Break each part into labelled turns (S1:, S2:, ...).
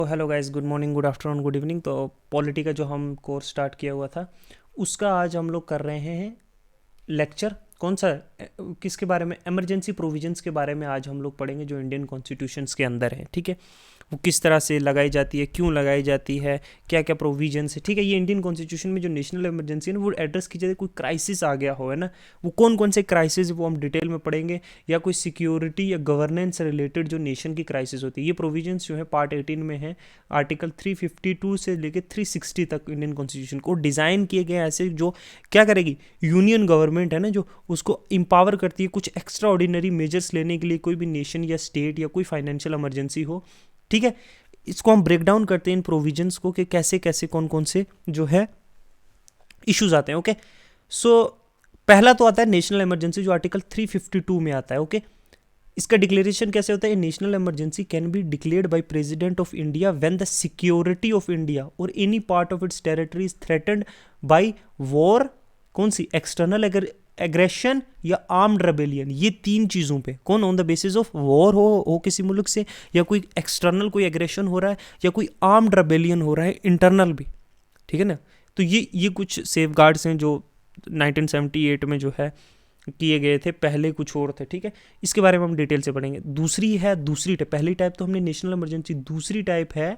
S1: तो hello guys, good morning, good afternoon, good evening. तो polity का जो हम कोर्स स्टार्ट किया हुआ था उसका आज हम लोग कर रहे हैं लेक्चर। कौन सा किसके बारे में? इमरजेंसी प्रोविजंस के बारे में आज हम लोग पढ़ेंगे जो इंडियन कॉन्स्टिट्यूशंस के अंदर है। ठीक है, वो किस तरह से लगाई जाती है, क्यों लगाई जाती है, क्या क्या प्रोविजंस है। ठीक है, ये इंडियन कॉन्स्टिट्यूशन में जो नेशनल इमरजेंसी है ना वो एड्रेस की जाए, कोई क्राइसिस आ गया हो, है ना, वो कौन कौन से क्राइसिस है वो हम डिटेल में पढ़ेंगे, या कोई सिक्योरिटी या गवर्नेंस से रिलेटेड जो नेशन की क्राइसिस होती है। ये प्रोविजंस जो है पार्ट 18 में है, आर्टिकल 352 से लेकर 360 तक इंडियन कॉन्स्टिट्यूशन को डिज़ाइन किए गए ऐसे जो क्या करेगी, यूनियन गवर्नमेंट है ना जो उसको इंपावर करती है कुछ एक्स्ट्रा ऑर्डिनरी मेजर्स लेने के लिए, कोई भी नेशन या स्टेट या कोई फाइनेंशियल इमरजेंसी हो। ठीक है, इसको हम ब्रेक डाउन करते हैं इन प्रोविजंस को कि कैसे कैसे कौन कौन से जो है इश्यूज आते हैं। ओके, सो पहला तो आता है नेशनल इमरजेंसी जो आर्टिकल 352 में आता है। ओके, इसका डिक्लेरेशन कैसे होता है? National emergency can be declared by president of India when the security of India और any part of its territory is threatened by war, कौन सी, एक्सटर्नल एग्रेशन या आर्म्ड रेबेलियन। ये तीन चीज़ों पे, कौन, on the basis of war हो किसी मुल्क से, या कोई एक्सटर्नल कोई एग्रेशन हो रहा है, या कोई आर्म्ड रेबेलियन हो रहा है इंटरनल भी। ठीक है ना, तो ये कुछ सेफ गार्ड्स हैं जो 1978 में जो है किए गए थे, पहले कुछ और थे। ठीक है, इसके बारे में हम डिटेल से पढ़ेंगे। दूसरी टाइप, पहली टाइप तो हमने नेशनल इमरजेंसी, दूसरी टाइप है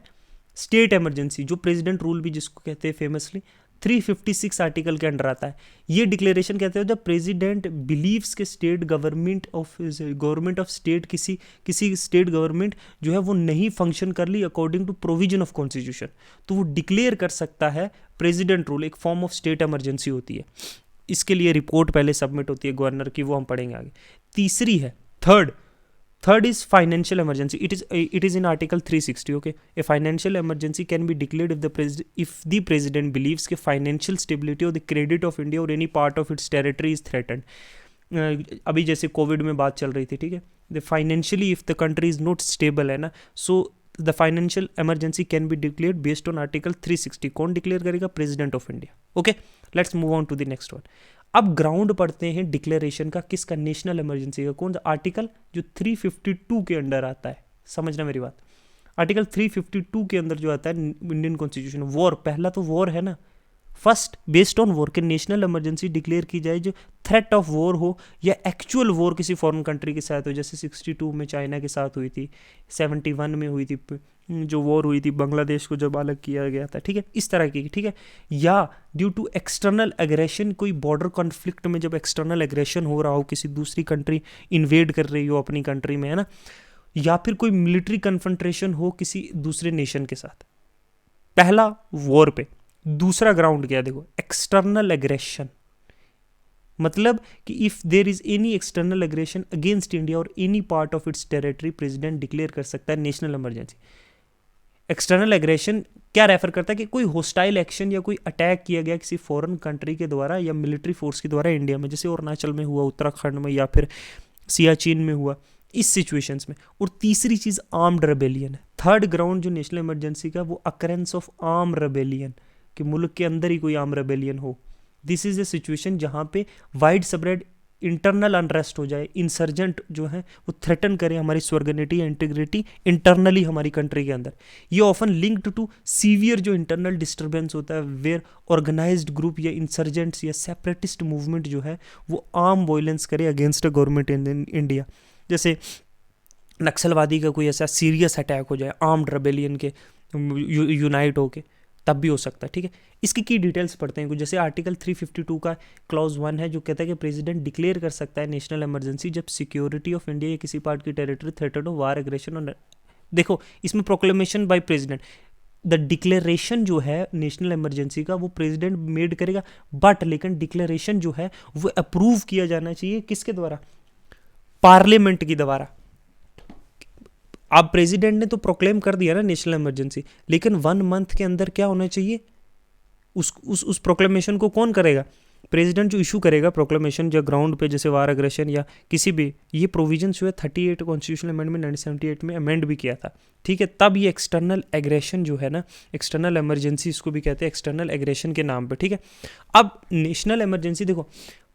S1: स्टेट इमरजेंसी जो प्रेसिडेंट रूल भी जिसको कहते हैं फेमसली 356 आर्टिकल के अंडर आता है। ये डिक्लेरेशन कहते हैं जब प्रेसिडेंट बिलीव्स के स्टेट गवर्नमेंट ऑफ स्टेट किसी स्टेट गवर्नमेंट जो है वो नहीं फंक्शन कर ली according to provision of constitution, तो वो डिक्लेयर कर सकता है प्रेसिडेंट रूल, एक फॉर्म ऑफ स्टेट इमरजेंसी होती है। इसके लिए रिपोर्ट पहले सबमिट होती है गवर्नर की, वो हम पढ़ेंगे आगे। तीसरी है third is financial emergency. It is in article 360। Okay, a financial emergency can be declared if the president believes के फाइनेंशियल स्टेबिलिटी और द क्रेडिट ऑफ इंडिया और any part of its territory is threatened. अभी जैसे Covid में बात चल रही थी, ठीक है, the financially if the country is not stable, है ना, so the financial emergency can be declared based on article 360। कौन डिक्लेयर करेगा? President of India. Okay, let's move on to the next one. अब ग्राउंड पढ़ते हैं declaration का, किसका? National emergency का। कौन सा आर्टिकल? जो 352 के अंडर आता है, समझना मेरी बात। आर्टिकल 352 के अंदर जो आता है इंडियन कॉन्स्टिट्यूशन, वॉर, पहला तो वॉर है ना, फर्स्ट बेस्ड ऑन वॉर के नेशनल इमरजेंसी डिक्लेयर की जाए जो थ्रेट ऑफ वॉर हो या एक्चुअल वॉर किसी फॉरेन कंट्री के साथ हो, जैसे 62 में चाइना के साथ हुई थी, 71 में हुई थी जो वॉर हुई थी बांग्लादेश को जब अलग किया गया था। ठीक है, इस तरह की। ठीक है, या ड्यू टू एक्सटर्नल एग्रेशन, कोई बॉर्डर कॉन्फ्लिक्ट में जब एक्सटर्नल एग्रेशन हो रहा हो, किसी दूसरी कंट्री इन्वेड कर रही हो अपनी कंट्री में, है ना, या फिर कोई मिलिट्री कन्फ्रंट्रेशन हो किसी दूसरे नेशन के साथ। पहला वॉर पे। दूसरा ग्राउंड क्या? देखो, एक्सटर्नल एग्रेशन, मतलब कि if there is any external aggression against India और any part of its territory, president declare कर सकता है नेशनल इमरजेंसी। एक्सटर्नल एग्रेशन क्या रेफर करता है? कि कोई होस्टाइल एक्शन या कोई अटैक किया गया किसी फॉरेन कंट्री के द्वारा या मिलिट्री फोर्स के द्वारा इंडिया में, जैसे अरुणाचल में हुआ, उत्तराखंड में, या फिर सियाचिन में हुआ, इस सिचुएशंस में। और तीसरी चीज आर्म्ड रेबेलियन है। थर्ड ग्राउंड जो नेशनल इमरजेंसी का, वो अकरेंस ऑफ आर्म रेबेलियन, कि मुल्क के अंदर ही कोई आर्म रेबेलियन हो। दिस इज ए सिचुएशन जहां पे वाइड स्प्रेड इंटरनल अनरेस्ट हो जाए, इंसर्जेंट जो है वो थ्रेटन करे हमारी स्वर्गनिटी या इंटीग्रिटी इंटरनली हमारी कंट्री के अंदर। ये ऑफन लिंक्ड टू सीवियर जो इंटरनल डिस्टर्बेंस होता है, वेयर ऑर्गेनाइज्ड ग्रुप या इंसर्जेंट्स या सेपरेटिस्ट मूवमेंट जो है वो आर्म वायलेंस करे अगेंस्ट गवर्नमेंट इन इंडिया। जैसे नक्सलवादी का कोई ऐसा सीरियस अटैक हो जाए आर्म्ड रेबेलियन के यूनाइट होके, तब भी हो सकता है। ठीक है, इसकी की डिटेल्स पढ़ते हैं कुछ। जैसे आर्टिकल 352 का क्लॉज 1 है जो कहता है कि प्रेसिडेंट डिक्लेयर कर सकता है नेशनल इमरजेंसी जब सिक्योरिटी ऑफ इंडिया या किसी पार्ट की टेरिटरी थ्रेटेड हो, वार, एग्रेशन और, देखो इसमें proclamation by president, the declaration जो है नेशनल इमरजेंसी का वो प्रेसिडेंट मेड करेगा, बट लेकिन डिक्लेरेशन जो है वो अप्रूव किया जाना चाहिए किसके द्वारा? पार्लियामेंट की द्वारा। अब प्रेसिडेंट ने तो प्रोक्लेम कर दिया ना नेशनल इमरजेंसी, लेकिन 1 मंथ के अंदर क्या होना चाहिए? उस प्रोक्लेमेशन को कौन करेगा? प्रेसिडेंट जो इशू करेगा प्रोक्लेमेशन जो ग्राउंड पे, जैसे वार, एग्रेशन या किसी भी, ये प्रोविजन जो है 38 कॉन्स्टिट्यूशनल अमेंडमेंट 1978 में अमेंड भी किया था। ठीक है, तब ये एक्सटर्नल एग्रेशन जो है ना, एक्सटर्नल इमरजेंसी इसको भी कहते हैं, एक्सटर्नल एग्रेशन के नाम पे। ठीक है, अब नेशनल इमरजेंसी देखो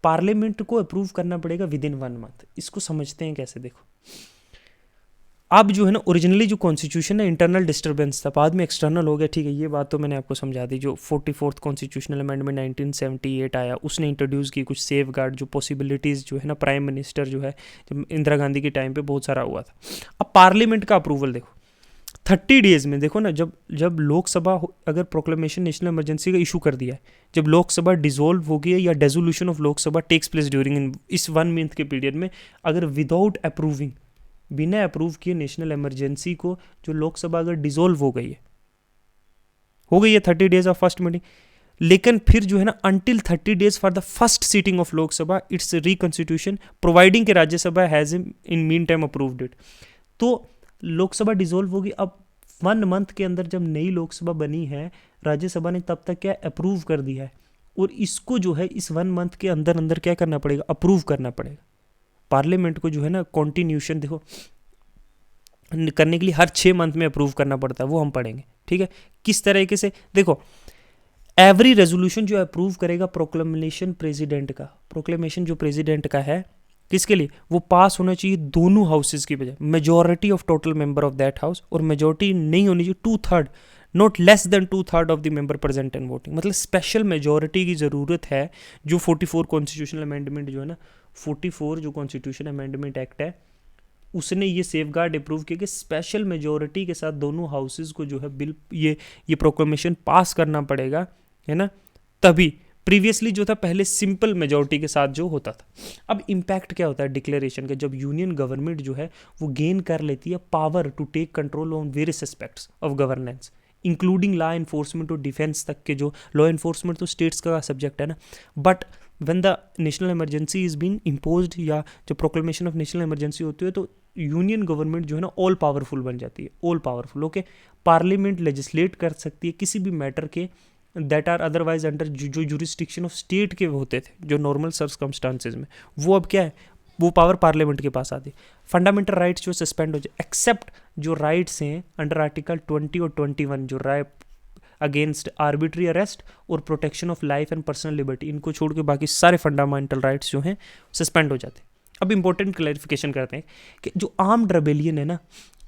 S1: पार्लियामेंट को अप्रूव करना पड़ेगा विद इन 1 मंथ। इसको समझते हैं कैसे? देखो, अब जो है ना ओरिजिनली जो कॉन्स्टिट्यूशन है इंटरनल डिस्टर्बेंस था, बाद में एक्सटर्नल हो गया, ठीक है, ये बात तो मैंने आपको समझा दी। जो 44th कॉन्स्टिट्यूशनल अमेंडमेंट 1978 आया, उसने इंट्रोड्यूस की कुछ सेफ गार्ड, जो पॉसिबिलिटीज़ जो है ना प्राइम मिनिस्टर जो है, जब इंदिरा गांधी के टाइम पे बहुत सारा हुआ था। अब पार्लियामेंट का अप्रूवल देखो 30 डेज में, देखो ना, जब जब लोकसभा अगर प्रोक्लेमेशन नेशनल इमरजेंसी का इशू कर दिया है, जब लोकसभा डिसॉल्व हो गई है या dissolution of Lok Sabha takes place during इस 1 मंथ के पीरियड में, अगर विदाउट अप्रूविंग, बिना अप्रूव किए नेशनल इमरजेंसी को, जो लोकसभा अगर डिसॉल्व हो गई है 30 डेज ऑफ फर्स्ट मीटिंग, लेकिन फिर जो है ना until 30 days for the first sitting of Lok Sabha its reconstitution providing कि Rajya Sabha has in mean time approved it. तो लोकसभा डिसॉल्व होगी, अब 1 मंथ के अंदर जब नई लोकसभा बनी है, राज्यसभा ने तब तक क्या अप्रूव कर दिया है, और इसको जो है इस 1 मंथ के अंदर अंदर क्या करना पड़ेगा, अप्रूव करना पड़ेगा। पार्लियामेंट को जो है ना कॉन्टिन्यूशन देखो करने के लिए हर 6 मंथ में अप्रूव करना पड़ता है, वो हम पढ़ेंगे, ठीक है। किस तरीके से देखो, एवरी रेजोल्यूशन जो अप्रूव करेगा प्रोक्लेमेशन प्रेसिडेंट का, प्रोक्लेमेशन जो प्रेसिडेंट का है, किसके लिए, वो पास होना चाहिए दोनों हाउसेज की बजाय, majority of total member of that house, और मेजॉरिटी नहीं होनी चाहिए 2/3, not less than 2/3 of the member present and voting. मतलब स्पेशल मेजॉरिटी की ज़रूरत है। जो 44 कॉन्स्टिट्यूशनल अमेंडमेंट जो है ना, 44 जो कॉन्स्टिट्यूशन अमेंडमेंट एक्ट है, उसने ये सेफ गार्ड अप्रूव किया कि स्पेशल मेजॉरिटी के साथ दोनों हाउसेज को जो है बिल ये प्रोक्लेमेशन पास करना पड़ेगा, है ना। तभी प्रीवियसली जो था पहले सिंपल मेजॉरिटी के साथ जो होता था। अब इम्पैक्ट क्या होता है डिक्लेरेशन का, जब यूनियन गवर्नमेंट जो है वो गेन कर लेती है power to take control on various aspects of governance, including law enforcement और डिफेंस तक के। जो लॉ इन्फोर्समेंट तो स्टेट्स का सब्जेक्ट है ना, but when the national emergency is been imposed, या जब प्रोक्लेमेशन ऑफ नेशनल इमरजेंसी होती है, तो यूनियन गवर्नमेंट जो है ना ऑल पावरफुल बन जाती है, all powerful. Okay, parliament legislate कर सकती है किसी भी मैटर के दैट आर अदरवाइज अंडर जो जुरिस्डिक्शन ऑफ स्टेट के होते थे, जो नॉर्मल सर्कमस्टांसेस में, वो अब क्या है, वो पावर पार्लियामेंट के पास आती है। फंडामेंटल राइट्स जो सस्पेंड हो जाए, एक्सेप्ट जो राइट्स हैं अंडर आर्टिकल 20 और 21, जो राइट अगेंस्ट आर्बिट्री अरेस्ट और protection of life and personal liberty, इनको छोड़ के बाकी सारे फंडामेंटल राइट्स जो हैं सस्पेंड हो जाते हैं। अब इंपॉर्टेंट क्लैरिफिकेशन करते हैं कि जो आर्म्ड रेबेलियन है ना,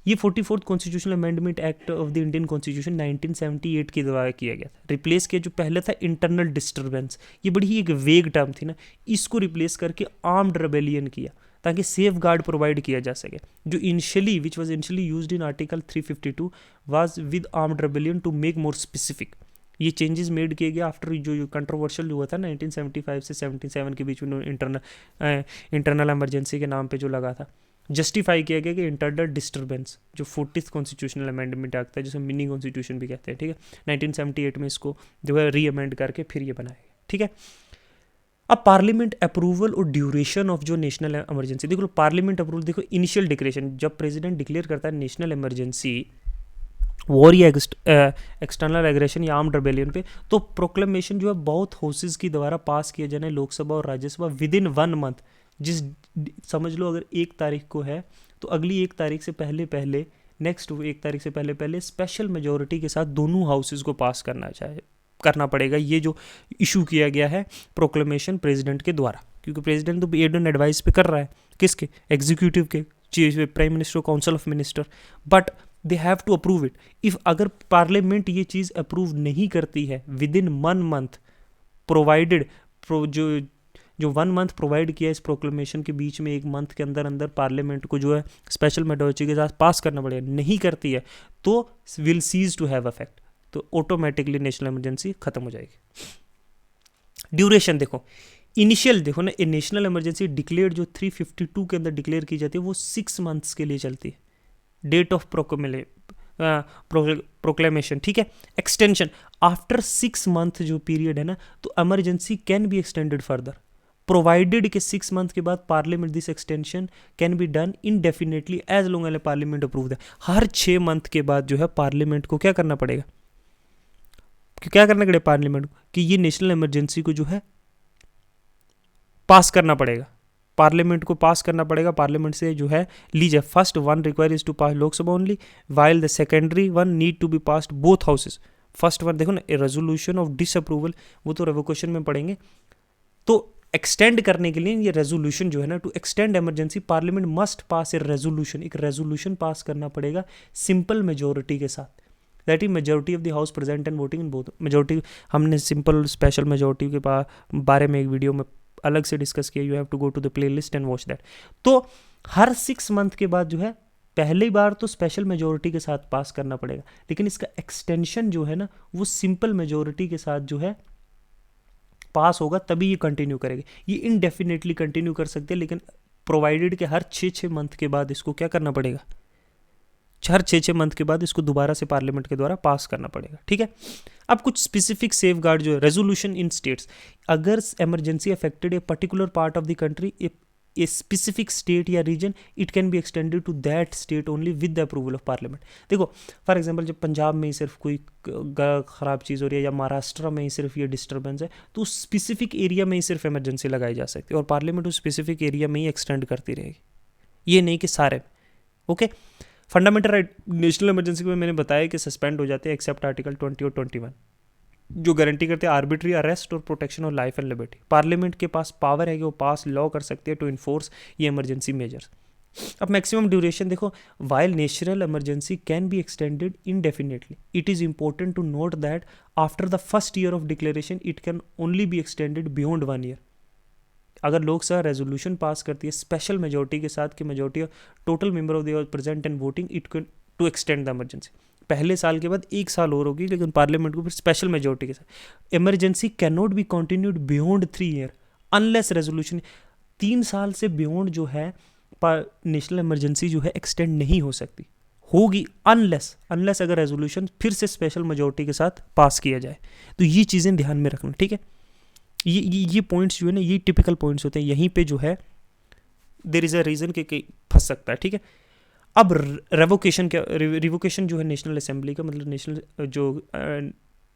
S1: ये 44th constitutional amendment act of the Indian constitution 1978 के द्वारा किया गया था। रिप्लेस किया जो पहले था इंटरनल डिस्टर्बेंस, ये बड़ी ही एक वेग टर्म थी ना, इसको रिप्लेस करके आर्म्ड रेबेलियन किया, ताकि सेफ गार्ड प्रोवाइड किया जा सके। जो initially which was initially used in article 352 was with armed rebellion to make more specific. ये चेंजेस मेड किए गए आफ्टर जो कंट्रोवर्शियल हुआ था 1975 से 77 के बीच में, इंटरनल इमरजेंसी के नाम पे जो लगा था, जस्टिफाई किया गया कि इंटरनल डिस्टर्बेंस जो 40th कॉन्स्टिट्यूशनल अमेंडमेंट एक्ट है, जिसे मिनी कॉन्स्टिट्यूशन भी कहते हैं, ठीक है, 1978 में इसको जो है री अमेंड करके फिर ये बनाया गया, ठीक है। अब पार्लियामेंट अप्रूवल और ड्यूरेशन ऑफ जो नेशनल इमरजेंसी, देखो पार्लियामेंट अप्रूवल, देखो इनिशियल डिक्लेरेशन, जब प्रेसिडेंट डिक्लेयर करता है नेशनल इमरजेंसी वॉर या एक्सटर्नल एग्रेशन या आर्म्ड रेबेलियन पे, तो प्रोक्लेमेशन जो है बहुत हाउसेज की द्वारा पास किया जाना है, लोकसभा और राज्यसभा, विद इन 1 मंथ। जिस समझ लो अगर 1 तारीख को है, तो अगली 1 तारीख से पहले नेक्स्ट 1 तारीख से पहले स्पेशल मेजोरिटी के साथ दोनों हाउसेज को पास करना पड़ेगा। ये जो इशू किया गया है प्रोक्लेमेशन प्रेसिडेंट के द्वारा, क्योंकि प्रेसिडेंट तो एड एंड एडवाइस पे कर रहा है, किसके, एग्जीक्यूटिव के, prime minister, council of minister, but they have to approve it. If अगर पार्लियामेंट ये चीज़ अप्रूव नहीं करती है विद इन 1 मंथ, प्रोवाइडेड जो 1 मंथ प्रोवाइड किया इस प्रोक्लेमेशन के बीच में, 1 मंथ के अंदर अंदर पार्लियामेंट को जो है स्पेशल मेजॉरिटी के साथ पास करना पड़ेगा, नहीं करती है तो will cease to have effect, तो ऑटोमेटिकली नेशनल इमरजेंसी खत्म हो जाएगी। ड्यूरेशन देखो, इनिशियल देखो ना, नेशनल इमरजेंसी डिक्लेयर जो 352 के अंदर डिक्लेयर की जाती है, वो 6 मंथ्स के लिए चलती है, डेट ऑफ प्रोक्लेमेशन, ठीक है। एक्सटेंशन आफ्टर 6 मंथ जो पीरियड है ना, तो emergency can be extended further, provided के 6 मंथ के बाद parliament this extension can be done indefinitely as long as parliament approved है। हर 6 मंथ के बाद जो है पार्लियामेंट को क्या करना पड़ेगा, पार्लियामेंट को कि ये नेशनल इमरजेंसी को जो है पास करना पड़ेगा, पार्लियामेंट को पास करना पड़ेगा, पार्लियामेंट से जो है लीजिए। First one require is to pass Lok Sabha only, while the secondary one need to be passed both houses. First one देखो ना, ए रेजोल्यूशन ऑफ डिसअप्रूवल, वो तो रेवोकेशन में पढ़ेंगे। तो एक्सटेंड करने के लिए ये रेजोल्यूशन जो है ना, to extend emergency parliament must pass a resolution, एक रेजोल्यूशन पास करना पड़ेगा सिंपल मेजोरिटी के साथ, that is majority of the house present and voting in both majority. हमने सिंपल स्पेशल मेजोरिटी के बारे में एक वीडियो में अलग से डिस्कस किया, you have to go to the playlist and watch that. तो हर 6 मंथ के बाद जो है पहली बार तो स्पेशल मेजोरिटी के साथ पास करना पड़ेगा, लेकिन इसका एक्सटेंशन जो है ना वो सिंपल मेजोरिटी के साथ जो है पास होगा, तभी ये कंटिन्यू करेंगे। ये इनडेफिनेटली कंटिन्यू कर सकते हैं, लेकिन प्रोवाइडेड के हर 6 मंथ के बाद इसको क्या करना पड़ेगा, हर 6 मंथ के बाद इसको दोबारा से पार्लियामेंट के द्वारा पास करना पड़ेगा, ठीक है। अब कुछ स्पेसिफिक सेफ गार्ड जो है, रेजोल्यूशन इन स्टेट्स, अगर emergency affected a particular part of the country, a specific state या region, it can be extended to that state only with the approval of parliament. देखो for example जब पंजाब में ही सिर्फ कोई ख़राब चीज़ हो रही है या महाराष्ट्र में ही सिर्फ ये डिस्टर्बेंस है, तो उस स्पेसिफिक एरिया में ही सिर्फ इमरजेंसी लगाई जा सकती है और पार्लियामेंट उस स्पेसिफिक एरिया में ही एक्सटेंड करती रहेगी, ये नहीं कि सारे। Okay, fundamental right national emergency में मैंने बताया कि सस्पेंड हो जाते हैं एक्सेप्ट आर्टिकल 20 और 21, जो गारंटी करते हैं आर्बिट्री अरेस्ट और protection of life and liberty. Parliament के पास पावर है कि वो पास लॉ कर सकते हैं टू इन्फोर्स ये इमरजेंसी मेजर्स। अब मैक्सिमम ड्यूरेशन देखो, while national emergency can be extended indefinitely, it is important to note that after the first year of declaration it can only be extended beyond 1 year. अगर Lok Sabha resolution pass करती है special majority के साथ कि majority total member of the present and voting, it can to extend the emergency, पहले साल के बाद 1 साल और होगी, लेकिन पार्लियामेंट को फिर स्पेशल मेजोरिटी के साथ। Emergency can not be continued beyond 3 year unless resolution, 3 साल से बियॉन्ड जो है नेशनल इमरजेंसी जो है एक्सटेंड नहीं हो सकती, होगी अनलेस अगर रेजोल्यूशन फिर से स्पेशल मेजोरिटी के साथ पास किया जाए। तो ये चीज़ें ध्यान में रखना, ठीक है। ये पॉइंट्स जो है ना, ये टिपिकल पॉइंट्स होते हैं, यहीं पे जो है देयर इज़ अ रीज़न कि फंस सकता है, ठीक है। अब रेवोकेशन क्या, रिवोकेशन जो है नेशनल असेंबली का, मतलब नेशनल जो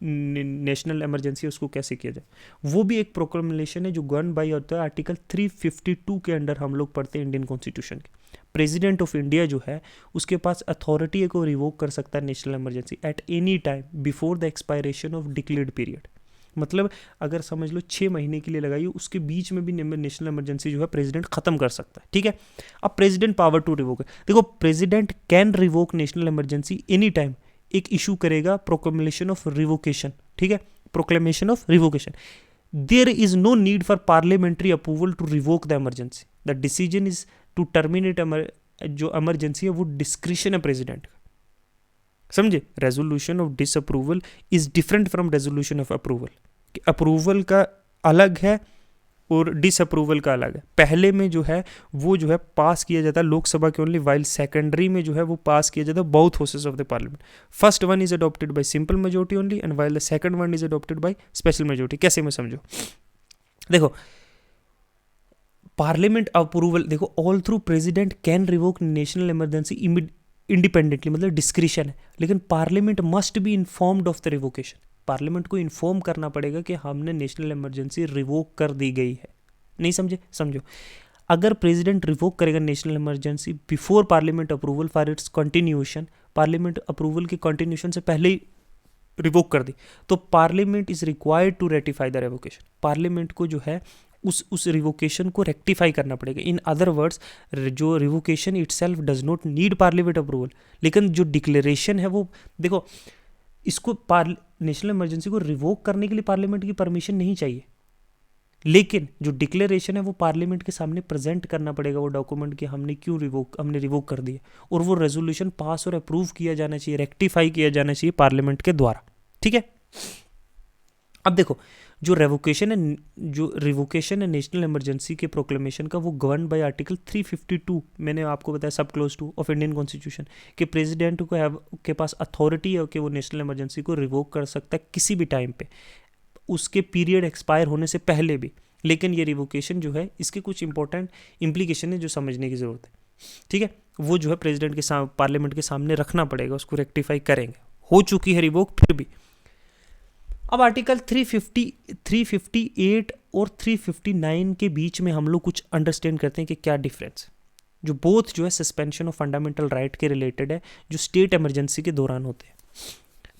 S1: नेशनल इमरजेंसी है उसको कैसे किया जाए, वो भी एक प्रोक्लेमेशन है जो गवर्न बाय होता है आर्टिकल 352 के अंडर हम लोग पढ़ते हैं इंडियन कॉन्स्टिट्यूशन के। प्रेसिडेंट ऑफ इंडिया जो है उसके पास अथॉरिटी है को रिवोक कर सकता है national emergency at any time before the expiration of declared period. मतलब अगर समझ लो 6 महीने के लिए लगाई, उसके बीच में भी नेशनल इमरजेंसी जो है प्रेसिडेंट खत्म कर सकता है, ठीक है। अब प्रेसिडेंट पावर टू रिवोक है, देखो president can revoke national emergency any time, एक इशू करेगा प्रोक्लेमेशन ऑफ रिवोकेशन, ठीक है, proclamation of revocation. There is no need for parliamentary approval to revoke the emergency, the decision is to terminate जो emergency है वो discretion है president का, समझे। Resolution of disapproval is different from resolution of approval. Approval का अलग है और डिसअप्रूवल का अलग है। पहले में जो है वो जो है पास किया जाता है लोकसभा के ओनली, वाइल सेकेंडरी में जो है वो पास किया जाता है both houses of the parliament. First one is adopted by simple majority only and while the second one is adopted by special majority. कैसे में समझो, देखो पार्लियामेंट अप्रूवल, देखो all through president can revoke national emergency independently, मतलब discretion है, लेकिन parliament must be informed of the revocation. Parliament को inform करना पड़ेगा कि हमने नेशनल इमरजेंसी रिवोक कर दी गई है। नहीं समझे, समझो। अगर प्रेसिडेंट रिवोक करेगा national emergency before parliament approval for its continuation, parliament approval के कंटिन्यूएशन से पहले ही रिवोक कर दी, तो parliament is required to ratify the revocation. Parliament को जो है उस रिवोकेशन को रेक्टिफाई करना पड़ेगा। इन अदर वर्ड्स, जो revocation itself does not need parliament approval, लेकिन जो डिक्लेरेशन है वो, देखो इसको नेशनल इमरजेंसी को रिवोक करने के लिए पार्लियामेंट की परमिशन नहीं चाहिए, लेकिन जो डिक्लेरेशन है वो पार्लियामेंट के सामने प्रेजेंट करना पड़ेगा वो डॉक्यूमेंट कि हमने रिवोक कर दिया, और वो रेजोल्यूशन पास और अप्रूव किया जाना चाहिए, रेक्टिफाई किया जाना चाहिए पार्लियामेंट के द्वारा, ठीक है। अब देखो जो रिवोकेशन है नेशनल इमरजेंसी के प्रोक्लेमेशन का, वो गवर्न बाय आर्टिकल 352, मैंने आपको बताया सब क्लोज 2 ऑफ इंडियन कॉन्स्टिट्यूशन, कि प्रेसिडेंट को के पास अथॉरिटी है कि वो नेशनल इमरजेंसी को रिवोक कर सकता है किसी भी टाइम पे, उसके पीरियड एक्सपायर होने से पहले भी। लेकिन ये रिवोकेशन जो है इसके कुछ इंपॉर्टेंट इम्प्लीकेशन है जो समझने की ज़रूरत है, ठीक है। वो जो है प्रेसिडेंट के पार्लियामेंट के सामने रखना पड़ेगा, उसको रेक्टिफाई करेंगे। हो चुकी है रिवोक फिर भी। अब आर्टिकल 358 और 359 के बीच में हम लोग कुछ अंडरस्टैंड करते हैं कि क्या डिफरेंस, जो बोथ जो है सस्पेंशन ऑफ फंडामेंटल राइट के रिलेटेड है, जो स्टेट इमरजेंसी के दौरान होते हैं।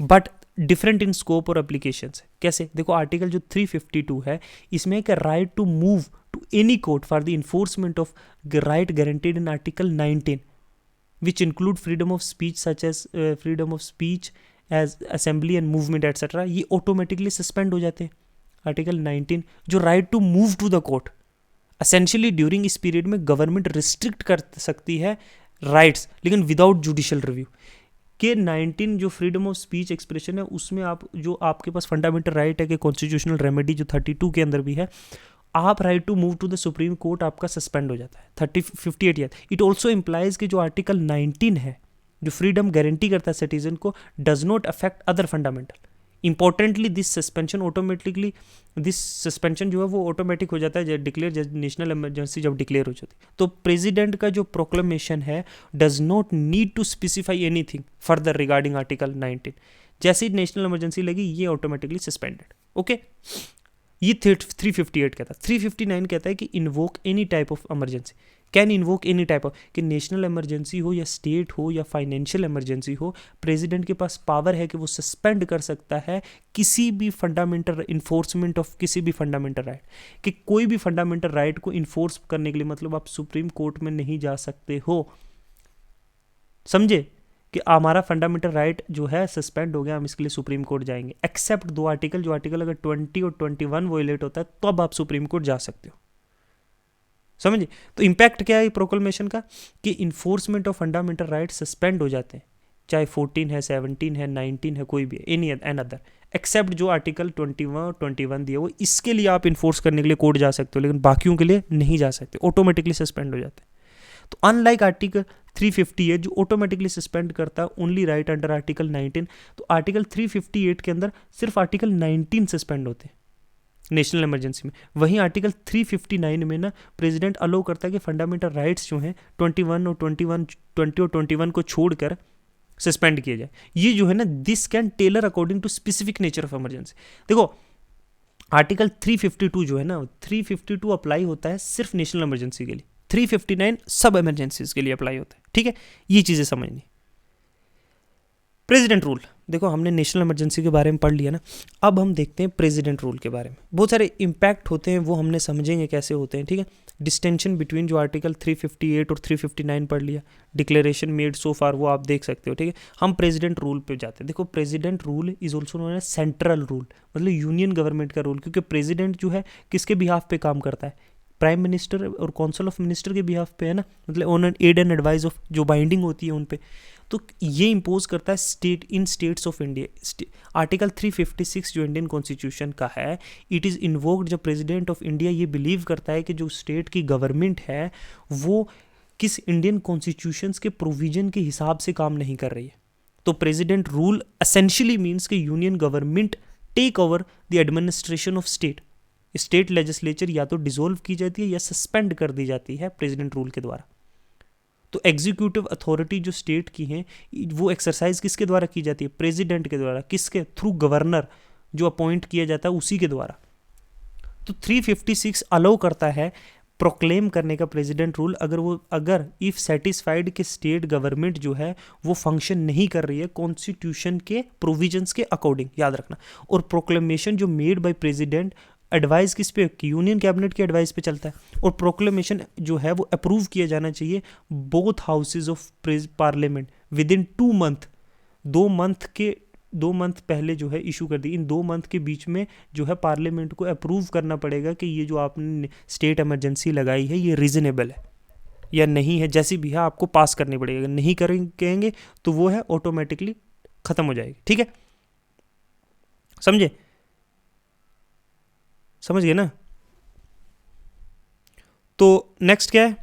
S1: बट डिफरेंट इन स्कोप और एप्लीकेशंस। कैसे? देखो आर्टिकल जो 352 है इसमें एक right to move to any court for the enforcement of right guaranteed in article 19 which include freedom of speech such as freedom of speech as assembly and movement etcetera, ये automatically suspend हो जाते हैं। Article 19 जो right to move to the court, essentially during इस period में government restrict कर सकती है राइट्स, लेकिन विदाउट जुडिशियल रिव्यू। के 19 जो फ्रीडम ऑफ स्पीच एक्सप्रेशन है उसमें आप जो आपके पास फंडामेंटल राइट है कि कॉन्स्टिट्यूशनल रेमेडी जो 32 के अंदर भी है, आप right to move to the Supreme Court आपका सस्पेंड हो जाता है 58 ईयर। इट ऑल्सो इम्प्लाइज कि जो आर्टिकल 19 है जो फ्रीडम गारंटी करता है सिटीजन को, does not affect other fundamental. Importantly this suspension जो है वो ऑटोमेटिक हो जाता है डिक्लेयर नेशनल इमरजेंसी जब डिक्लेयर हो जाती है। तो प्रेसिडेंट का जो प्रोक्लेमेशन है does not need to specify anything further regarding article 19। जैसे ही नेशनल इमरजेंसी लगी ये ऑटोमेटिकली सस्पेंडेड। ओके, ये 358 कहता है। 359 कहता है कि invoke any type of emergency, can invoke any type of, कि नेशनल इमरजेंसी हो या स्टेट हो या फाइनेंशियल इमरजेंसी हो, प्रेसिडेंट के पास पावर है कि वो सस्पेंड कर सकता है किसी भी फंडामेंटल इन्फोर्समेंट ऑफ किसी भी फंडामेंटल राइट, कि कोई भी फंडामेंटल राइट को इन्फोर्स करने के लिए, मतलब आप सुप्रीम कोर्ट में नहीं जा सकते हो, समझे, कि हमारा फंडामेंटल राइट जो है सस्पेंड हो गया, हम इसके लिए सुप्रीम कोर्ट जाएंगे, एक्सेप्ट 2 आर्टिकल, जो आर्टिकल अगर 20 और 21 वोलेट होता है तो अब आप सुप्रीम कोर्ट जा सकते हो। समझिए, तो इम्पैक्ट क्या है प्रोक्लेमेशन का, कि enforcement of fundamental right suspend हो जाते हैं, चाहे 14 है, 17 है, 19 है, कोई भी एनी एन अदर, एक्सेप्ट जो आर्टिकल 21 दिया वो, इसके लिए आप इन्फोर्स करने के लिए कोर्ट जा सकते हो, लेकिन बाकियों के लिए नहीं जा सकते, ऑटोमेटिकली सस्पेंड हो जाते हैं। तो अनलाइक आर्टिकल 350 है जो ऑटोमेटिकली सस्पेंड करता है ओनली राइट अंडर आर्टिकल 19, तो आर्टिकल 358 के अंदर सिर्फ आर्टिकल 19 सस्पेंड होते हैं नेशनल इमरजेंसी में। वहीं आर्टिकल 359 में ना प्रेसिडेंट अलो करता है कि फंडामेंटल राइट्स जो हैं 20 और 21 को छोड़कर सस्पेंड किया जाए। ये जो है ना, this can tailor according to specific nature of emergency. देखो आर्टिकल 352 जो है ना, 352 अप्लाई होता है सिर्फ नेशनल इमरजेंसी के लिए, 359 सब इमरजेंसीज के लिए अप्लाई होता है। ठीक है, ये चीज़ें समझनी। प्रेसिडेंट रूल, देखो हमने नेशनल इमरजेंसी के बारे में पढ़ लिया ना, अब हम देखते हैं प्रेसिडेंट रूल के बारे में। बहुत सारे इम्पैक्ट होते हैं, वो हमने समझेंगे कैसे होते हैं। ठीक है, डिस्टेंशन बिटवीन जो आर्टिकल 358 और 359 पढ़ लिया, डिक्लेरेशन मेड सो फार वो आप देख सकते हो। ठीक है, हम प्रेसिडेंट रूल पे जाते हैं। देखो president rule is also known as central rule, मतलब यूनियन गवर्नमेंट का रूल, क्योंकि प्रेसिडेंट जो है किसके बिहाफ पे काम करता है, प्राइम मिनिस्टर और काउंसिल ऑफ मिनिस्टर के बिहाफ पे है ना, मतलब on aid and advice of जो बाइंडिंग होती है उन पे, तो ये इम्पोज करता है state in states of India. Article 356 जो इंडियन कॉन्स्टिट्यूशन का है, इट इज़ इन्वोक्ड जब प्रेसिडेंट ऑफ इंडिया ये बिलीव करता है कि जो स्टेट की गवर्नमेंट है वो किस इंडियन कॉन्स्टिट्यूशन के प्रोविजन के हिसाब से काम नहीं कर रही है। तो प्रेसिडेंट रूल एसेंशियली मीन्स कि union government take over the administration of state, state legislature या तो डिसॉल्व की जाती है या सस्पेंड कर दी जाती है प्रेसिडेंट रूल के द्वारा। तो एग्जीक्यूटिव अथॉरिटी जो स्टेट की हैं वो एक्सरसाइज किसके द्वारा की जाती है, प्रेसिडेंट के द्वारा, किसके थ्रू, गवर्नर जो अपॉइंट किया जाता है उसी के द्वारा। तो 356 अलाउ करता है प्रोक्लेम करने का प्रेसिडेंट रूल, अगर इफ सेटिस्फाइड कि स्टेट गवर्नमेंट जो है वो फंक्शन नहीं कर रही है कॉन्स्टिट्यूशन के प्रोविजंस के अकॉर्डिंग, याद रखना। और प्रोक्लेमेशन जो मेड बाय प्रेसिडेंट एडवाइस किस पे, यूनियन कैबिनेट की एडवाइस पे चलता है, और प्रोक्लेमेशन जो है वो अप्रूव किया जाना चाहिए both houses of parliament with in 2 month, 2 month पहले जो है इशू कर दी। इन 2 मंथ के बीच में जो है पार्लियामेंट को अप्रूव करना पड़ेगा कि ये जो आपने स्टेट इमरजेंसी लगाई है ये रीजनेबल है या नहीं है, जैसी भी है आपको पास करनी पड़ेगी। नहीं कहेंगे तो वो है ऑटोमेटिकली खत्म हो जाएगी। ठीक है, समझ गए ना। तो नेक्स्ट क्या है,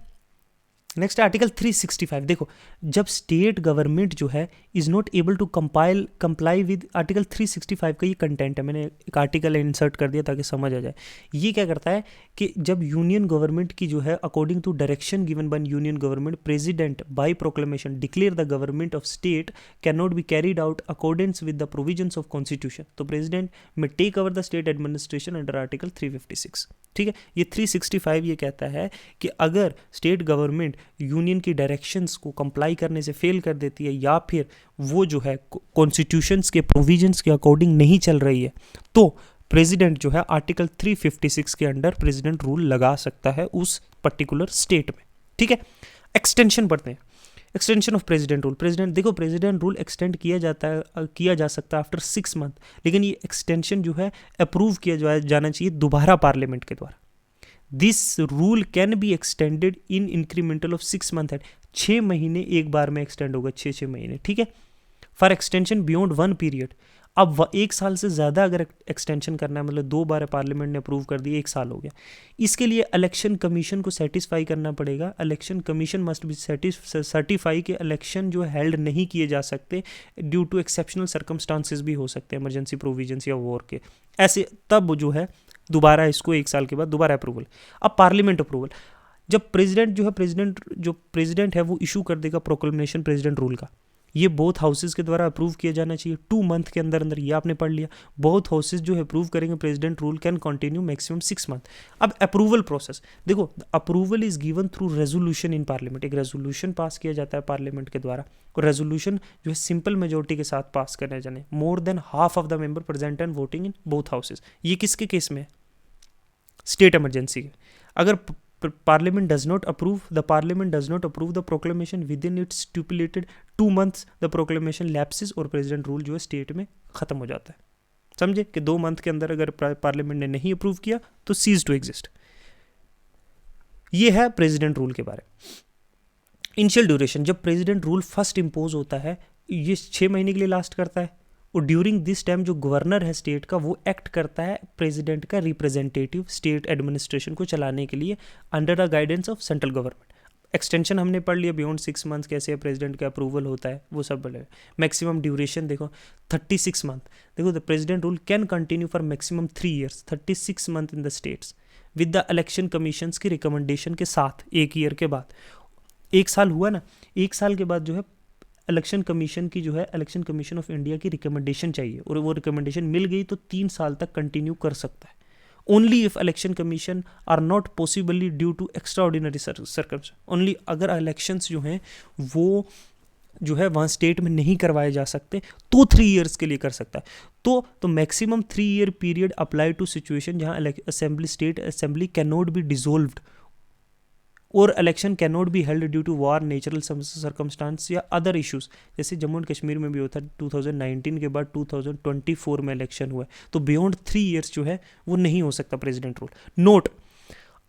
S1: नेक्स्ट आर्टिकल 365। देखो जब स्टेट गवर्नमेंट जो है is not able to comply with article 365 का ये कंटेंट है, मैंने एक आर्टिकल इंसर्ट कर दिया ताकि समझ आ जाए। ये क्या करता है कि जब यूनियन गवर्नमेंट की जो है according to direction given by union government, president by proclamation declare the government of state can not be carried out accordance with the provisions of constitution, तो president may take over the state administration under article 356। ठीक है, ये 365 ये कहता है कि अगर state government union की डायरेक्शंस को कंप्लाई करने से फेल कर देती है, या फिर वो जो है कॉन्स्टिट्यूशंस के प्रोविजंस के अकॉर्डिंग नहीं चल रही है, तो प्रेसिडेंट जो है आर्टिकल 356 के अंडर प्रेसिडेंट रूल लगा सकता है उस पर्टिकुलर स्टेट में। ठीक है, एक्सटेंशन पढ़ते हैं। Extension of president rule. President देखो, प्रेसिडेंट रूल एक्सटेंड किया जा सकता है आफ्टर 6 मंथ, लेकिन ये एक्सटेंशन जो है अप्रूव किया जाना चाहिए दोबारा पार्लियामेंट के द्वारा। This rule can be extended in incremental of 6 month at, 6 महीने एक बार में एक्सटेंड होगा, 6 महीने। ठीक है, फॉर एक्सटेंशन बियॉन्ड 1 पीरियड। अब 1 साल से ज़्यादा अगर एक्सटेंशन करना है, मतलब 2 बार पार्लियामेंट ने अप्रूव कर दिया, 1 साल हो गया, इसके लिए इलेक्शन कमीशन को सेटिस्फाई करना पड़ेगा। Election commission must be certify के इलेक्शन जो हेल्ड नहीं किए जा सकते ड्यू टू एक्सेप्शनल सर्कमस्टांसेस भी हो सकते हैं, इमरजेंसी प्रोविजंस या वॉर के, ऐसे तब जो है दोबारा इसको 1 साल के बाद दोबारा अप्रूवल। अब पार्लियामेंट अप्रूवल, जब प्रेसिडेंट है वो इशू कर देगा प्रोक्लेमेशन प्रेसिडेंट रूल का, ये बोथ हाउसेज के द्वारा अप्रूव किया जाना चाहिए 2 मंथ के अंदर अंदर, ये आपने पढ़ लिया। बोथ हाउसेज जो है अप्रूव करेंगे president rule can continue maximum 6 month. अब अप्रूवल प्रोसेस देखो, approval is given through resolution in parliament. एक रेजोल्यूशन पास किया जाता है पार्लियामेंट के द्वारा, और रेजोल्यूशन जो है सिंपल मेजोरिटी के साथ पास करने जाने, more than half of the member present and voting in both houses. ये किसके केस में है? स्टेट इमरजेंसी के। अगर Parliament does not approve the proclamation within its stipulated 2 months, the proclamation lapses और प्रेसिडेंट रूल जो है स्टेट में खत्म हो जाता है। समझे कि 2 मंथ के अंदर अगर पार्लियामेंट ने नहीं अप्रूव किया तो सीज टू एग्जिस्ट। ये है प्रेसिडेंट रूल के बारे में। इनिशियल ड्यूरेशन, जब प्रेसिडेंट रूल फर्स्ट इम्पोज होता है ये 6 महीने के लिए लास्ट करता है, और ड्यूरिंग दिस टाइम जो गवर्नर है स्टेट का वो एक्ट करता है प्रेसिडेंट का रिप्रेजेंटेटिव स्टेट एडमिनिस्ट्रेशन को चलाने के लिए under the guidance of central government. Extension हमने पढ़ लिया, बियॉन्ड 6 मंथ कैसे प्रेसिडेंट का अप्रूवल होता है वो सब बोले। मैक्सिमम ड्यूरेशन देखो 36 मंथ। देखो, the president rule can continue for maximum 3 years, 36 month in the states with the election commissions की रिकमेंडेशन के साथ। 1 ईयर के बाद, 1 साल हुआ ना, 1 साल के बाद जो है इलेक्शन कमीशन की जो है इलेक्शन कमीशन ऑफ इंडिया की रिकमेंडेशन चाहिए, और वो रिकमेंडेशन मिल गई तो 3 साल तक कंटिन्यू कर सकता है। Only if election commission are not possibly due to extraordinary circumstance, only अगर इलेक्शंस जो हैं वो जो है वहाँ स्टेट में नहीं करवाए जा सकते तो 3 years के लिए कर सकता है। तो maximum 3 year period apply to situation जहाँ state assembly can not be dissolved और election can not be held due to war, natural circumstances या अदर इश्यूज, जैसे जम्मू एंड कश्मीर में भी होता है। 2019 के बाद 2024 में इलेक्शन हुआ है, तो बियॉन्ड 3 years जो है वो नहीं हो सकता president rule. Note,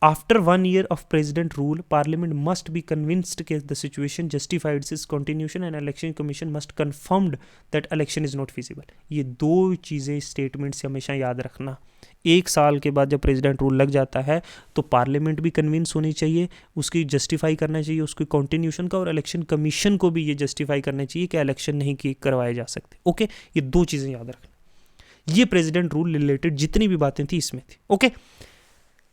S1: after 1 year of president rule, parliament must be convinced that the situation justifies its continuation and election commission must confirmed that election is not feasible। ये 2 चीज़ें स्टेटमेंट से हमेशा याद रखना। 1 साल के बाद जब प्रेसिडेंट रूल लग जाता है तो पार्लियामेंट भी कन्विंस होनी चाहिए, उसकी जस्टिफाई करना चाहिए उसकी कंटिन्यूशन का, और इलेक्शन कमीशन को भी ये जस्टिफाई करना चाहिए कि इलेक्शन नहीं करवाए जा सकते। ओके, ये 2 चीज़ें याद रखना। ये प्रेसिडेंट रूल रिलेटेड जितनी भी बातें थी इसमें थी। ओके,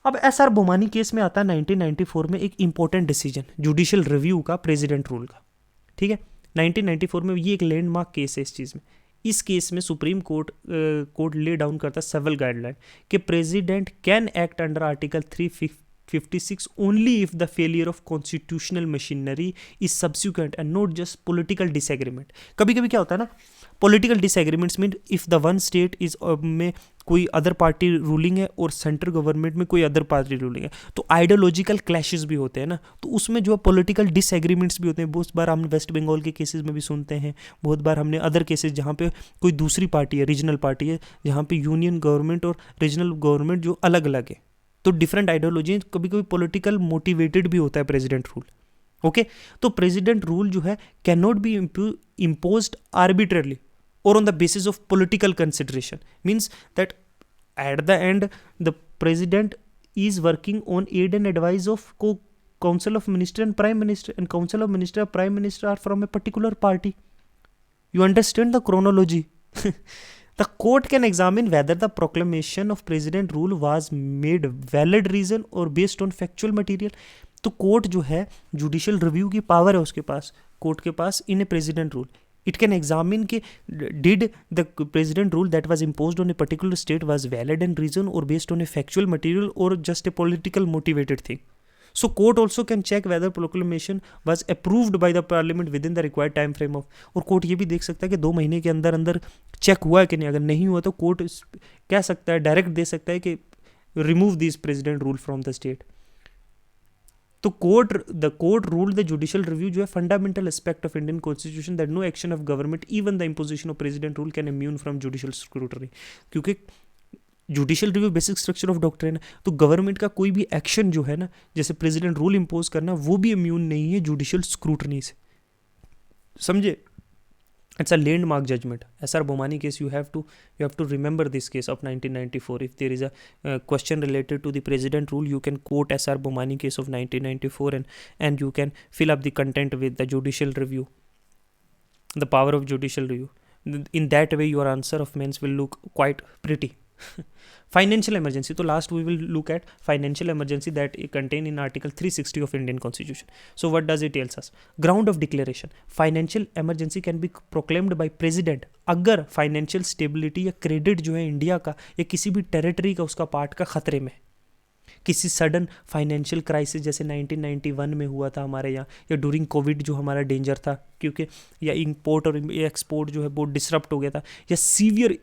S1: अब एसआर बोमानी केस में आता है 1994 में एक इंपॉर्टेंट डिसीजन जुडिशियल रिव्यू का प्रेसिडेंट रूल का। ठीक है, 1994 में ये एक लैंडमार्क केस है इस चीज़ में। इस केस में सुप्रीम कोर्ट ले डाउन करता है सेवरल गाइडलाइन कि president can act under article 356 only if the failure of constitutional machinery is subsequent and not just political disagreement. कभी कभी क्या होता है ना, political disagreements mean if the one state is में कोई अदर पार्टी रूलिंग है और सेंट्रल गवर्नमेंट में कोई अदर पार्टी रूलिंग है, तो आइडियोलॉजिकल क्लैशेस भी होते हैं ना, तो उसमें जो है पॉलिटिकल डिसएग्रीमेंट्स भी होते हैं। बहुत बार हमने वेस्ट बंगाल के केसेस में भी सुनते हैं, बहुत बार हमने अदर केसेस जहाँ पे कोई दूसरी पार्टी है, रीजनल पार्टी है, जहाँ पे यूनियन गवर्नमेंट और रीजनल गवर्नमेंट जो अलग अलग है, तो डिफरेंट आइडियोलॉजी, कभी कभी पॉलिटिकल मोटिवेटेड भी होता है प्रेसिडेंट रूल। ओके, तो प्रेसिडेंट रूल जो है can not be imposed arbitrarily or on the basis of political consideration, means that at the end the president is working on aid and advice of council of minister and prime minister, and council of minister and prime minister are from a particular party. You understand the chronology? The court can examine whether the proclamation of president rule was made valid reason or based on factual material. तो court जो है judicial review की power है उसके पास, court के पास, in a president rule. It can examine कि did the president rule that was imposed on a particular state was valid and reason or based on a factual material or just a political motivated thing. So court also can check whether proclamation was approved by the parliament within the required time frame of, और court ये भी देख सकता है कि 2 महीने के अंदर अंदर चेक हुआ है कि नहीं. अगर नहीं हुआ तो कोर्ट कह सकता है, डायरेक्ट दे सकता है कि remove this president rule from the state. तो court ruled the judicial review जो है fundamental aspect of Indian constitution that no action of government even the imposition of president rule can immune from judicial scrutiny. क्योंकि judicial review basic structure of doctrine है, तो government का कोई भी action जो है ना, जैसे प्रेसिडेंट रूल इम्पोज करना, वो भी इम्यून नहीं है जुडिशियल स्क्रूटनी से. समझे? It's a landmark judgement. SR Bomani case, you have to remember this case of 1994. If there is a question related to the president rule, you can quote SR Bomani case of 1994 and you can fill up the content with the judicial review, the power of judicial review. In that way your answer of mains will look quite pretty. Financial emergency. So last we will look at financial emergency that is contained in Article 360 of Indian Constitution. So what does it tells us? Ground of declaration. Financial emergency can be proclaimed by president अगर financial stability या credit जो है India का या किसी भी territory का उसका पार्ट का खतरे में, किसी सडन फाइनेंशियल क्राइसिस जैसे 1991 में हुआ था हमारे यहाँ, या ड्यूरिंग कोविड जो हमारा डेंजर था क्योंकि या इंपोर्ट और एक्सपोर्ट जो है बहुत डिसरप्ट हो गया था, या सीवियर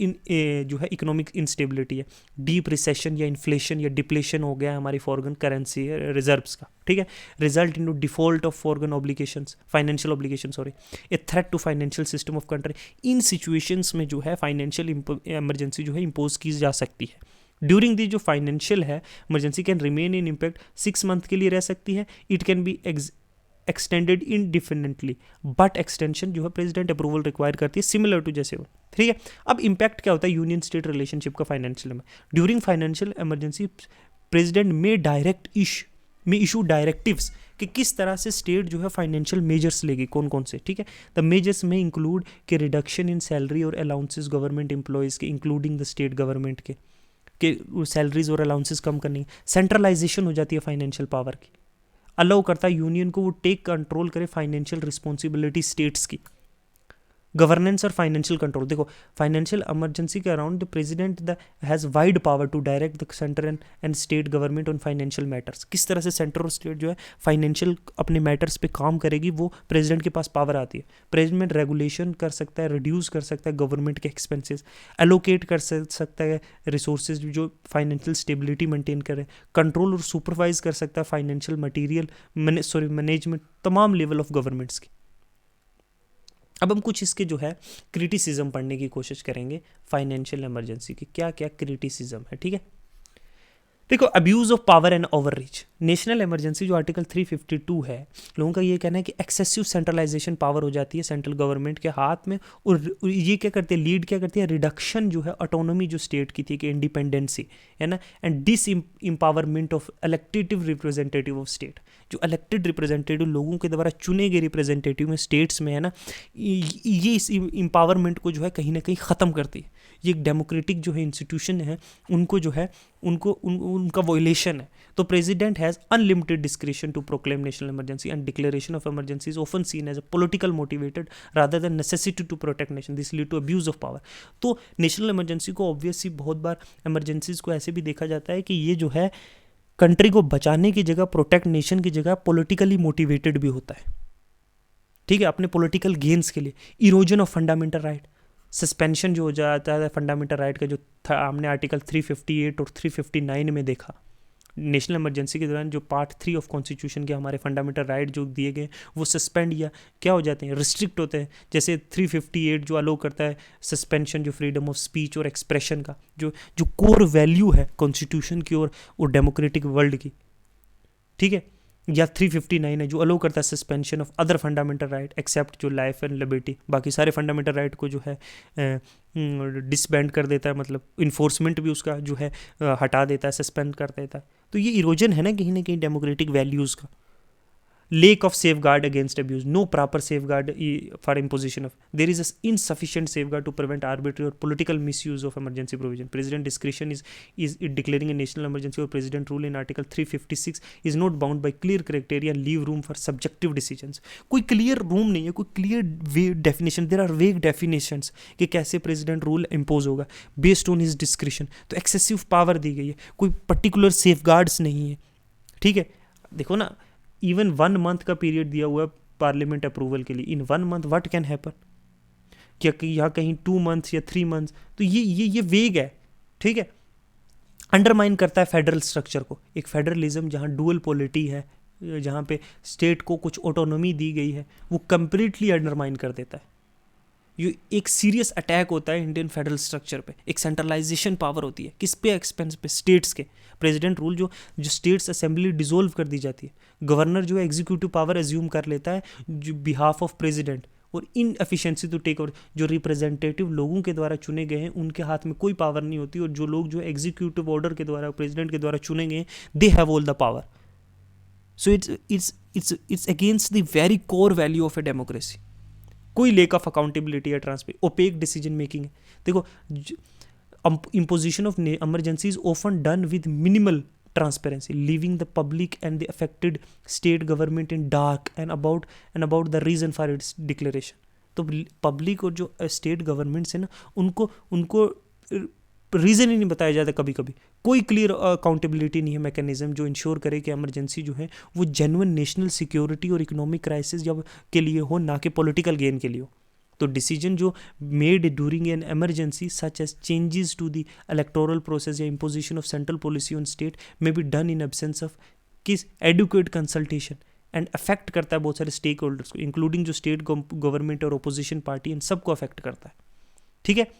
S1: जो है इकोनॉमिक इंस्टेबिलिटी है, डीप रिसेशन या इन्फ्लेशन या डिप्लेशन हो गया हमारी फॉरेन करेंसी रिजर्व्स का, ठीक है, result in default of foreign obligations, financial obligation sorry, a threat to financial system of country. इन सिचुएशंस में जो है फाइनेंशियल इमरजेंसी जो है इम्पोज की जा सकती है. ड्यूरिंग दी जो फाइनेंशियल है emergency can remain in impact 6 month के लिए रह सकती है. It can be extended इनडिफिनेटली, but extension जो है प्रेसिडेंट अप्रूवल रिक्वायर करती है, सिमिलर टू जैसे वो, ठीक है. अब इम्पैक्ट क्या होता है यूनियन स्टेट रिलेशनशिप का फाइनेंशियल में? ड्यूरिंग फाइनेंशियल इमरजेंसी प्रेसिडेंट में इशू डायरेक्टिव्स कि किस तरह से स्टेट जो है फाइनेंशियल मेजर्स लेगी, कौन कौन से, ठीक है. द मेजर्स में इंक्लूड के रिडक्शन इन सैलरी और अलाउंसेस गवर्नमेंट एम्प्लॉयज़ के, इंक्लूडिंग द स्टेट गवर्नमेंट के सैलरीज और अलाउंसेस कम करनी. सेंट्रलाइजेशन हो जाती है फाइनेंशियल पावर की, अलाउ करता है यूनियन को वो टेक कंट्रोल करे फाइनेंशियल रिस्पॉन्सिबिलिटी स्टेट्स की. गवर्नेंस और फाइनेंशियल कंट्रोल. देखो फाइनेंशियल इमरजेंसी के around the president has wide power to direct the centre and state government on financial matters. किस तरह से सेंटर और स्टेट जो है फाइनेंशियल अपने मैटर्स पे काम करेगी, वो प्रेसिडेंट के पास पावर आती है. प्रेसिडेंट रेगुलेशन कर सकता है, रिड्यूस कर सकता है गवर्नमेंट के एक्सपेंसेस, एलोकेट कर सकता है रिसोर्सेज जो फाइनेंशियल स्टेबिलिटी मेंटेन करे, कंट्रोल और सुपरवाइज कर सकता है फाइनेंशियल मैनेजमेंट तमाम लेवल ऑफ गवर्नमेंट्स की. अब हम कुछ इसके जो है क्रिटिसिज्म पढ़ने की कोशिश करेंगे फाइनेंशियल इमरजेंसी की. क्या क्या क्रिटिसिज्म है, ठीक है. देखो, abuse of power and overreach. National emergency जो आर्टिकल 352 है, लोगों का ये कहना है कि एक्सेसिव सेंट्रलाइजेशन पावर हो जाती है सेंट्रल गवर्नमेंट के हाथ में, और ये क्या करती है, लीड क्या करती है, रिडक्शन जो है ऑटोनॉमी जो स्टेट की थी कि इंडिपेंडेंसी है ना, and disempowerment of elective representative of state. जो इलेक्टेड रिप्रेजेंटेटिव लोगों के द्वारा चुने गए रिप्रेजेंटेटिव में स्टेट्स में है ना, ये इस एम्पावरमेंट को जो है कहीं ना कहीं ख़त्म करती है. ये एक डेमोक्रेटिक जो है इंस्टीट्यूशन है, उनको जो है उनका वॉयलेशन है. तो president has unlimited discretion to proclaim national emergency and declaration of emergency is often seen as a political motivated rather than necessity to protect nation. This lead to abuse of power. तो national emergency को obviously बहुत बार emergencies को ऐसे भी देखा जाता है कि ये जो है कंट्री को बचाने की जगह, प्रोटेक्ट नेशन की जगह पॉलिटिकली मोटिवेटेड भी होता है, ठीक है, अपने पॉलिटिकल गेन्स के लिए. Erosion of fundamental right, suspension जो हो जाता है फंडामेंटल राइट का, जो था हमने आर्टिकल 358 और 359 में देखा. नेशनल इमरजेंसी के दौरान जो पार्ट 3 ऑफ कॉन्स्टिट्यूशन के हमारे फंडामेंटल राइट जो दिए गए वो सस्पेंड या क्या हो जाते हैं, रिस्ट्रिक्ट होते हैं. जैसे 358 जो अलो करता है सस्पेंशन जो फ्रीडम ऑफ स्पीच और एक्सप्रेशन का, जो कोर वैल्यू है कॉन्स्टिट्यूशन की और डेमोक्रेटिक वर्ल्ड की, ठीक है. या 359 है जो अलो करता है suspension of other fundamental right except जो लाइफ एंड लिबर्टी. बाकी सारे फंडामेंटल राइट को जो है डिसबैंड कर देता है, मतलब इन्फोर्समेंट भी उसका जो है हटा देता है, सस्पेंड कर देता है. तो ये इरोजन है ना कहीं डेमोक्रेटिक वैल्यूज़ का. lack of safeguard against abuse, no proper safeguard for imposition of, there is insufficient safeguard to prevent arbitrary or political misuse of emergency provision. President discretion is declaring a national emergency or president rule in article 356 is not bound by clear criteria and leave room for subjective decisions. कोई clear room नहीं है, कोई clear definition, there are vague definitions कि कैसे president rule impose होगा based on his discretion. तो excessive power दी गई है, कोई particular safeguards नहीं है, ठीक है. देखो ना, इवन 1 मंथ का पीरियड दिया हुआ है पार्लियामेंट अप्रूवल के लिए, इन 1 मंथ व्हाट कैन हैपन, क्या यहाँ कहीं 2 मंथ्स या 3 मंथ्स, तो ये वेग है, ठीक है, अंडरमाइन करता है फेडरल स्ट्रक्चर को। एक फेडरलिज्म जहाँ डुअल पॉलिटी है, जहाँ पे स्टेट को कुछ ऑटोनॉमी दी गई है, वो कंप्लीटली अंडरमाइन कर देता है। ये एक सीरियस अटैक होता है इंडियन फेडरल स्ट्रक्चर पे। एक सेंट्रलाइजेशन पावर होती है, किस पे, एक्सपेंस पे, स्टेट्स के। प्रेसिडेंट रूल जो स्टेट्स असेंबली डिसोल्व कर दी जाती है, गवर्नर जो है एग्जीक्यूटिव पावर एज्यूम कर लेता है जो बिहाफ ऑफ प्रेसिडेंट, और इन एफिशिएंसी टू टेक ओवर, जो रिप्रेजेंटेटिव लोगों के द्वारा चुने गए हैं उनके हाथ में कोई पावर नहीं होती, और जो लोग जो एग्जीक्यूटिव ऑर्डर के द्वारा प्रेसिडेंट के द्वारा चुने गए they have all the power. So it's against the very core value of a democracy. कोई लेक ऑफ अकाउंटेबिलिटी या ट्रांसपेरेंसी, ओपेक डिसीजन मेकिंग है। देखो, imposition of emergency is often done with minimal transparency, leaving the public and the affected state government in dark and about the reason for its declaration. तो public और जो state governments है ना, उनको reason ही नहीं बताया जाता। कभी कभी कोई क्लियर अकाउंटेबिलिटी नहीं है मैकेनिज्म जो इंश्योर करे कि इमरजेंसी जो है वो जेन्युइन नेशनल सिक्योरिटी और इकोनॉमिक क्राइसिस जब के लिए हो, ना कि पॉलिटिकल गेन के लिए हो। तो डिसीजन जो made during an emergency such as changes to the electoral process या imposition of central policy on state में be done in absence of किस एडुकेट कंसल्टेशन, एंड अफेक्ट करता है बहुत सारे स्टेक होल्डर्स को, इंक्लूडिंग जो स्टेट गवर्नमेंट और अपोजिशन पार्टी, इन सबको अफेक्ट करता है। ठीक है,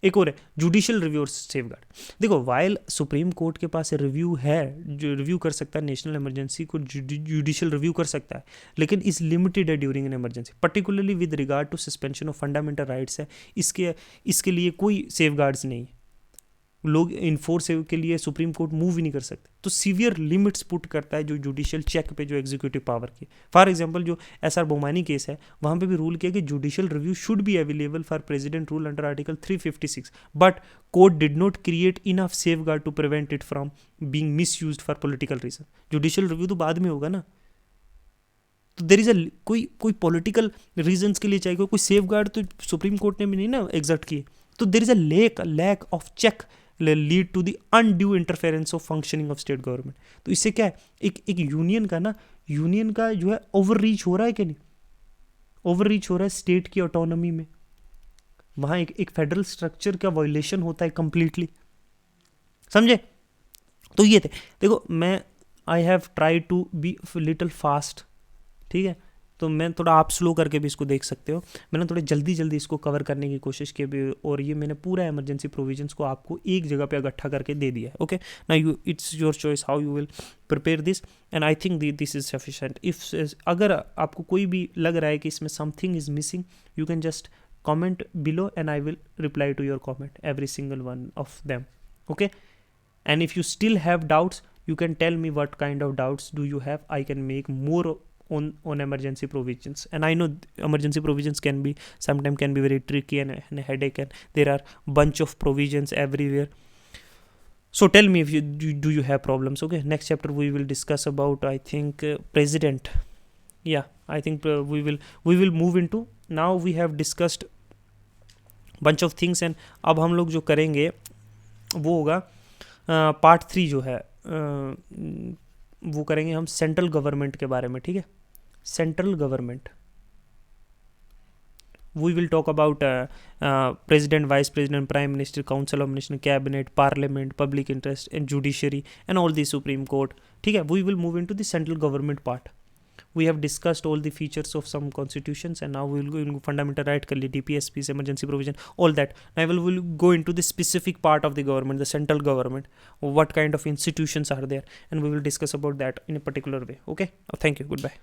S1: एक और है जुडिशियल रिव्यू और सेफगार्ड। देखो, वाइल सुप्रीम कोर्ट के पास रिव्यू है, जो रिव्यू कर सकता है नेशनल इमरजेंसी को, जुडिशियल रिव्यू कर सकता है, लेकिन इस लिमिटेड है during an emergency, particularly with regard to suspension of fundamental rights है। इसके लिए कोई सेफगार्ड्स नहीं है, लोग इन्फोर्स के लिए सुप्रीम कोर्ट मूव ही नहीं कर सकते। तो सीवियर लिमिट्स पुट करता है जो जुडिशियल चेक पे जो एग्जीक्यूटिव पावर की। फॉर एग्जांपल जो एसआर बोमानी केस है, वहाँ पे भी रूल किया कि judicial review should be available for president rule under article 356, but court did not create enough safeguard to prevent it from being misused for political reason. Judicial review तो बाद में होगा ना, तो देर इज कोई political reasons के लिए चाहिए, कोई सेफगार्ड तो सुप्रीम कोर्ट ने भी नहीं ना एग्जर्ट किए। तो there is a lack of check lead to the undue interference of functioning of state government. तो इससे क्या है, एक यूनियन का जो है ओवर रीच हो रहा है कि नहीं, ओवर रीच हो रहा है स्टेट की ऑटोनॉमी में। वहाँ एक फेडरल स्ट्रक्चर का वायलेशन होता है कंप्लीटली, समझे। तो ये थे, देखो मैं I have try to be little fast, ठीक है, तो मैं थोड़ा आप स्लो करके भी इसको देख सकते हो। मैंने थोड़े जल्दी इसको कवर करने की कोशिश की भी, और ये मैंने पूरा इमरजेंसी प्रोविजंस को आपको एक जगह पे इकट्ठा करके दे दिया है। Okay, now it's your choice how you will prepare this, and I think this is sufficient. If अगर आपको कोई भी लग रहा है कि इसमें something is missing, you can just comment below and I will reply to your comment, every single one of them. Okay, and if you still have doubts, you can tell me what kind of doubts do you have. I can make more on emergency provisions, and I know emergency provisions sometimes can be very tricky and a headache, and there are bunch of provisions everywhere. So tell me if you do you have problems. Okay, next chapter we will discuss about, I think, president. Yeah, I think we will move into, now we have discussed bunch of things, and अब हम लोग जो करेंगे वो होगा part 3 जो है, वो करेंगे हम सेंट्रल गवर्नमेंट के बारे में। ठीक है, central government, we will talk about president, vice president, prime minister, council of minister, cabinet, parliament, public interest and judiciary and all the supreme court. ठीक है, we will move into the central government part. We have discussed all the features of some constitutions, and now we will go into fundamental right, DPSPs, emergency provision, all that. Now we will go into the specific part of the government, the central government, what kind of institutions are there, and we will discuss about that in a particular way. Okay, thank you, goodbye.